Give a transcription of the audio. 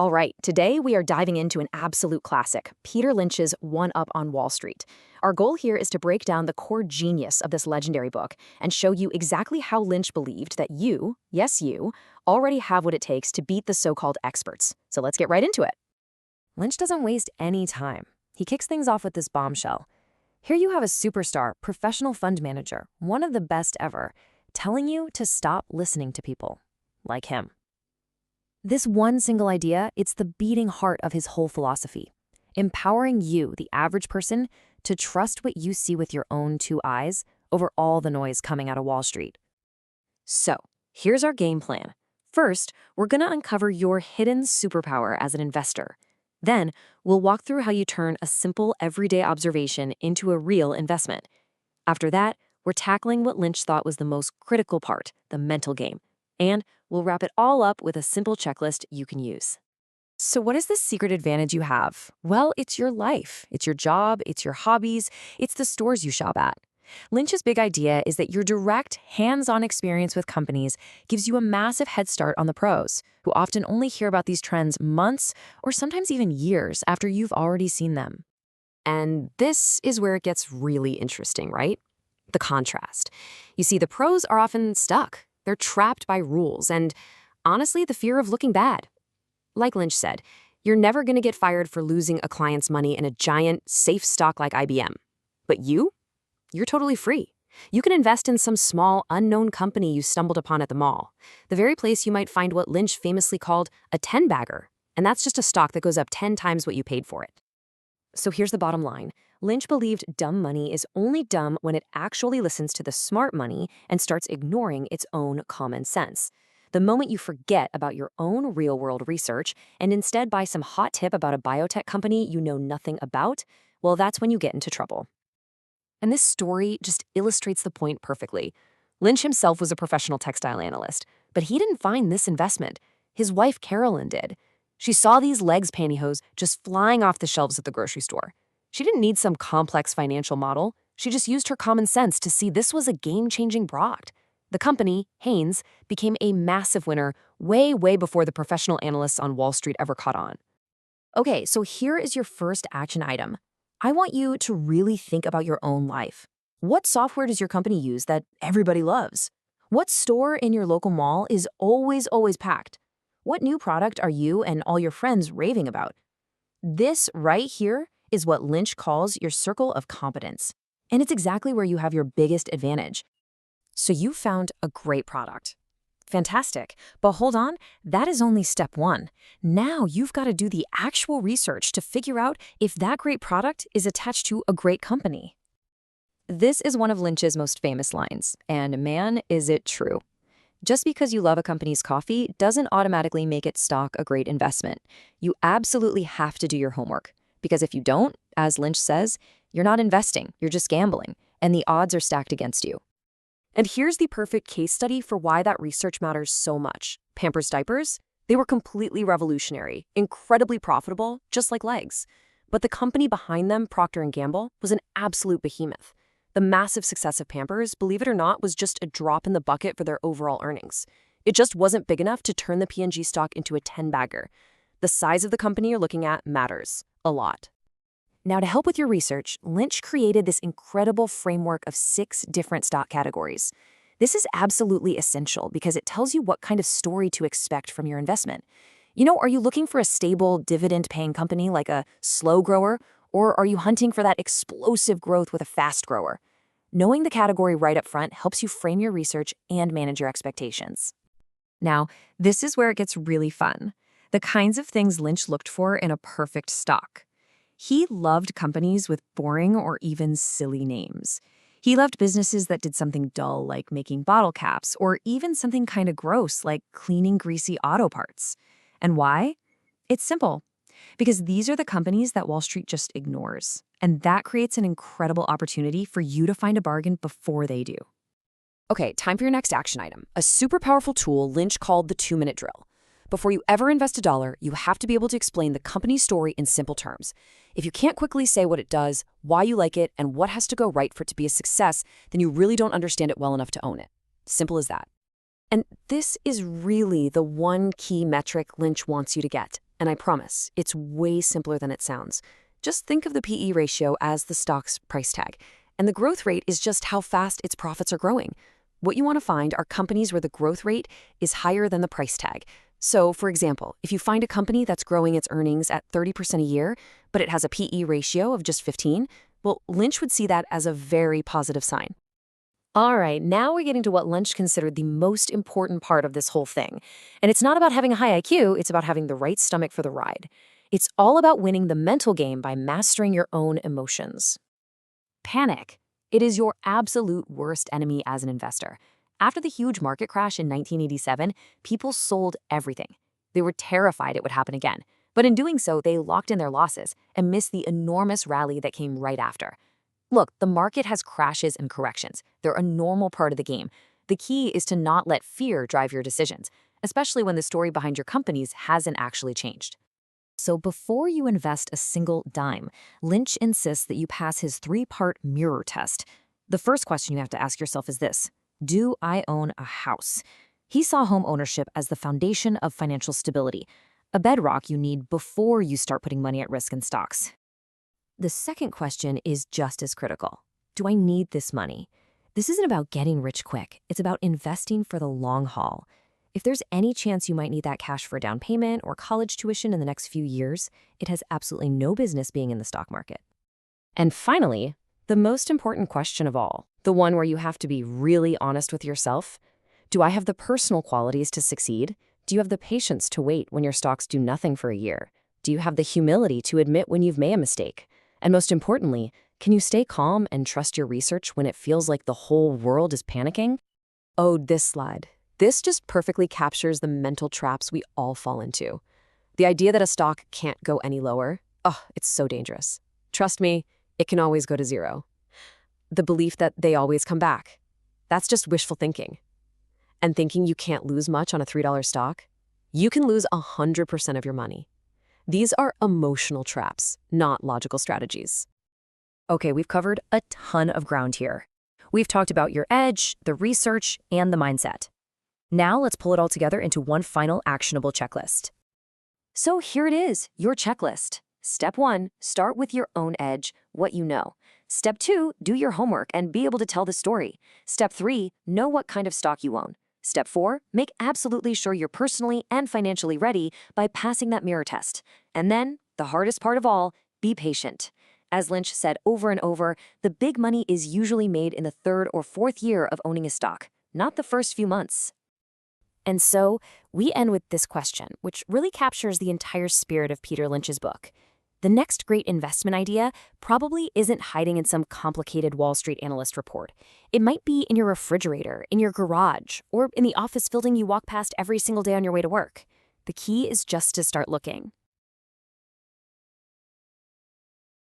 All right, today we are diving into an absolute classic, Peter Lynch's One Up on Wall Street. Our goal here is to break down the core genius of this legendary book and show you exactly how Lynch believed that you, yes you, already have what it takes to beat the so-called experts. So let's get right into it. Lynch doesn't waste any time. He kicks things off with this bombshell. Here you have a superstar, professional fund manager, one of the best ever, telling you to stop listening to people like him. This one single idea, it's the beating heart of his whole philosophy, empowering you, the average person, to trust what you see with your own two eyes over all the noise coming out of Wall Street. So, here's our game plan. First, we're going to uncover your hidden superpower as an investor. Then, we'll walk through how you turn a simple, everyday observation into a real investment. After that, we're tackling what Lynch thought was the most critical part, the mental game. And we'll wrap it all up with a simple checklist you can use. So what is the secret advantage you have? Well, it's your life. It's your job, it's your hobbies, it's the stores you shop at. Lynch's big idea is that your direct, hands-on experience with companies gives you a massive head start on the pros, who often only hear about these trends months or sometimes even years after you've already seen them. And this is where it gets really interesting, right? The contrast. You see, the pros are often stuck. They're trapped by rules and, honestly, the fear of looking bad. Like Lynch said, you're never going to get fired for losing a client's money in a giant, safe stock like IBM. But you're totally free. You can invest in some small, unknown company you stumbled upon at the mall, the very place you might find what Lynch famously called a 10-bagger, and that's just a stock that goes up 10 times what you paid for it. So here's the bottom line. Lynch believed dumb money is only dumb when it actually listens to the smart money and starts ignoring its own common sense. The moment you forget about your own real-world research and instead buy some hot tip about a biotech company you know nothing about, well, that's when you get into trouble. And this story just illustrates the point perfectly. Lynch himself was a professional textile analyst, but he didn't find this investment. His wife, Carolyn, did. She saw these legs pantyhose just flying off the shelves at the grocery store. She didn't need some complex financial model. She just used her common sense to see this was a game-changing product. The company, Hanes, became a massive winner way before the professional analysts on Wall Street ever caught on. Okay, so here is your first action item. I want you to really think about your own life. What software does your company use that everybody loves? What store in your local mall is always packed? What new product are you and all your friends raving about? This right here is what Lynch calls your circle of competence. And it's exactly where you have your biggest advantage. So you found a great product. Fantastic. But hold on, that is only step one. Now you've got to do the actual research to figure out if that great product is attached to a great company. This is one of Lynch's most famous lines, and man, is it true. Just because you love a company's coffee doesn't automatically make its stock a great investment. You absolutely have to do your homework. Because if you don't, as Lynch says, you're not investing, you're just gambling, and the odds are stacked against you. And here's the perfect case study for why that research matters so much. Pampers diapers, they were completely revolutionary, incredibly profitable, just like legs. But the company behind them, Procter & Gamble, was an absolute behemoth. The massive success of Pampers, believe it or not, was just a drop in the bucket for their overall earnings. It just wasn't big enough to turn the P&G stock into a 10-bagger. The size of the company you're looking at matters a lot. Now, to help with your research, Lynch created this incredible framework of 6 different stock categories. This is absolutely essential because it tells you what kind of story to expect from your investment. Are you looking for a stable, dividend-paying company like a slow grower, or are you hunting for that explosive growth with a fast grower? Knowing the category right up front helps you frame your research and manage your expectations. Now, this is where it gets really fun. The kinds of things Lynch looked for in a perfect stock. He loved companies with boring or even silly names. He loved businesses that did something dull like making bottle caps, or even something kind of gross like cleaning greasy auto parts. And why? It's simple. Because these are the companies that Wall Street just ignores. And that creates an incredible opportunity for you to find a bargain before they do. Okay, time for your next action item. A super powerful tool Lynch called the 2-minute drill. Before you ever invest $1, you have to be able to explain the company's story in simple terms. If you can't quickly say what it does, why you like it, and what has to go right for it to be a success, then you really don't understand it well enough to own it. Simple as that. And this is really the one key metric Lynch wants you to get, And I promise, it's way simpler than it sounds. Just think of the PE ratio as the stock's price tag, and the growth rate is just how fast its profits are growing. What you want to find are companies where the growth rate is higher than the price tag. So, for example, if you find a company that's growing its earnings at 30% a year, but it has a PE ratio of just 15, well, Lynch would see that as a very positive sign. All right, now we're getting to what Lynch considered the most important part of this whole thing. And it's not about having a high IQ, it's about having the right stomach for the ride. It's all about winning the mental game by mastering your own emotions. Panic. It is your absolute worst enemy as an investor. After the huge market crash in 1987, people sold everything. They were terrified it would happen again. But in doing so, they locked in their losses and missed the enormous rally that came right after. Look, the market has crashes and corrections. They're a normal part of the game. The key is to not let fear drive your decisions, especially when the story behind your companies hasn't actually changed. So before you invest a single dime, Lynch insists that you pass his 3-part mirror test. The first question you have to ask yourself is this: do I own a house? He saw home ownership as the foundation of financial stability, a bedrock you need before you start putting money at risk in stocks. The second question is just as critical. Do I need this money? This isn't about getting rich quick. It's about investing for the long haul. If there's any chance you might need that cash for a down payment or college tuition in the next few years, it has absolutely no business being in the stock market. And finally, the most important question of all, the one where you have to be really honest with yourself. Do I have the personal qualities to succeed? Do you have the patience to wait when your stocks do nothing for a year? Do you have the humility to admit when you've made a mistake? And most importantly, can you stay calm and trust your research when it feels like the whole world is panicking? Oh, this slide. This just perfectly captures the mental traps we all fall into. The idea that a stock can't go any lower, it's so dangerous. Trust me, it can always go to zero. The belief that they always come back, that's just wishful thinking. And thinking you can't lose much on a $3 stock, you can lose 100% of your money. These are emotional traps, not logical strategies. Okay, we've covered a ton of ground here. We've talked about your edge, the research, and the mindset. Now let's pull it all together into one final actionable checklist. So here it is, your checklist. Step 1, start with your own edge, what you know. Step 2, do your homework and be able to tell the story. Step 3, know what kind of stock you own. Step 4, make absolutely sure you're personally and financially ready by passing that mirror test. And then, the hardest part of all, be patient. As Lynch said over and over, the big money is usually made in the 3rd or 4th year of owning a stock, not the first few months. And so, we end with this question, which really captures the entire spirit of Peter Lynch's book. The next great investment idea probably isn't hiding in some complicated Wall Street analyst report. It might be in your refrigerator, in your garage, or in the office building you walk past every single day on your way to work. The key is just to start looking.